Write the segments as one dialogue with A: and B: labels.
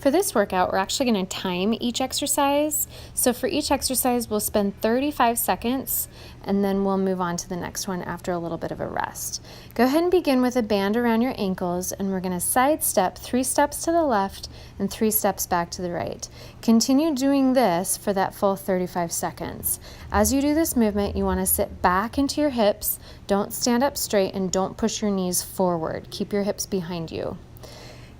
A: For this workout, we're actually going to time each exercise. So for each exercise, we'll spend 35 seconds and then we'll move on to the next one after a little bit of a rest. Go ahead and begin with a band around your ankles, and we're going to side step 3 steps to the left and 3 steps back to the right. Continue doing this for that full 35 seconds. As you do this movement, you want to sit back into your hips, don't stand up straight, and don't push your knees forward. Keep your hips behind you.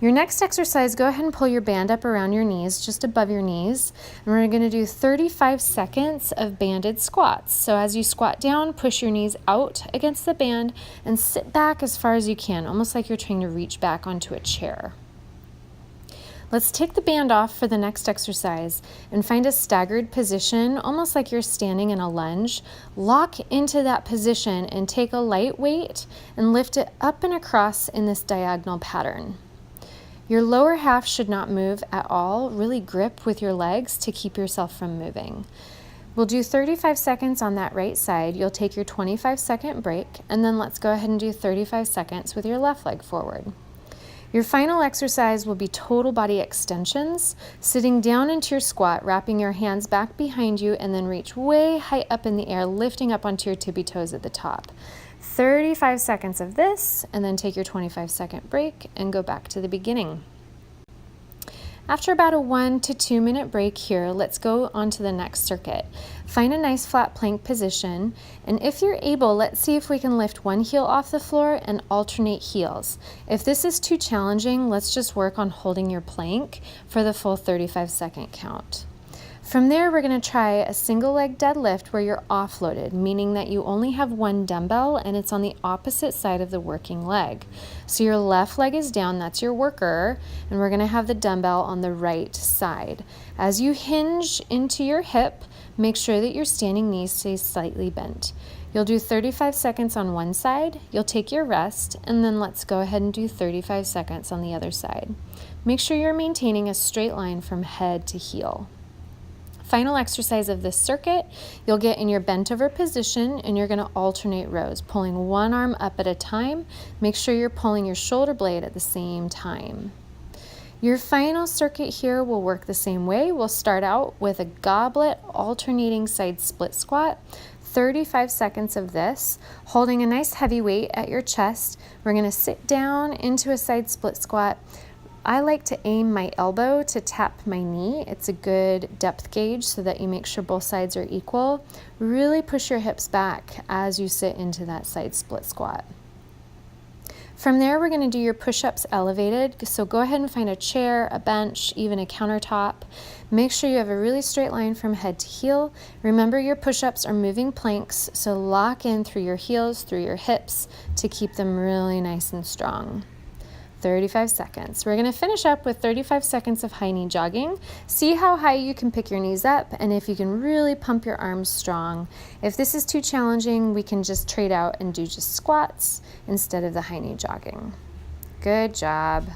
A: Your next exercise, go ahead and pull your band up around your knees, just above your knees. And we're going to do 35 seconds of banded squats. So as you squat down, push your knees out against the band and sit back as far as you can, almost like you're trying to reach back onto a chair. Let's take the band off for the next exercise and find a staggered position, almost like you're standing in a lunge. Lock into that position and take a light weight and lift it up and across in this diagonal pattern. Your lower half should not move at all. Really grip with your legs to keep yourself from moving. We'll do 35 seconds on that right side. You'll take your 25-second break, and then let's go ahead and do 35 seconds with your left leg forward. Your final exercise will be total body extensions, sitting down into your squat, wrapping your hands back behind you, and then reach way high up in the air, lifting up onto your tippy toes at the top. 35 seconds of this, and then take your 25-second break and go back to the beginning. After about a 1 to 2 minute break here, let's go on to the next circuit. Find a nice flat plank position, and if you're able, let's see if we can lift one heel off the floor and alternate heels. If this is too challenging, let's just work on holding your plank for the full 35-second count. From there, we're going to try a single leg deadlift where you're offloaded, meaning that you only have one dumbbell and it's on the opposite side of the working leg. So your left leg is down, that's your worker, and we're going to have the dumbbell on the right side. As you hinge into your hip, make sure that your standing knee stays slightly bent. You'll do 35 seconds on one side, you'll take your rest, and then let's go ahead and do 35 seconds on the other side. Make sure you're maintaining a straight line from head to heel. Final exercise of this circuit, you'll get in your bent over position and you're going to alternate rows, pulling one arm up at a time. Make sure you're pulling your shoulder blade at the same time. Your final circuit here will work the same way. We'll start out with a goblet alternating side split squat. 35 seconds of this, holding a nice heavy weight at your chest. We're going to sit down into a side split squat. I like to aim my elbow to tap my knee. It's a good depth gauge so that you make sure both sides are equal. Really push your hips back as you sit into that side split squat. From there, we're going to do your push-ups elevated. So go ahead and find a chair, a bench, even a countertop. Make sure you have a really straight line from head to heel. Remember, your push-ups are moving planks, so lock in through your heels, through your hips to keep them really nice and strong. 35 seconds. We're going to finish up with 35 seconds of high knee jogging. See how high you can pick your knees up and if you can really pump your arms strong. If this is too challenging, we can just trade out and do just squats instead of the high knee jogging. Good job.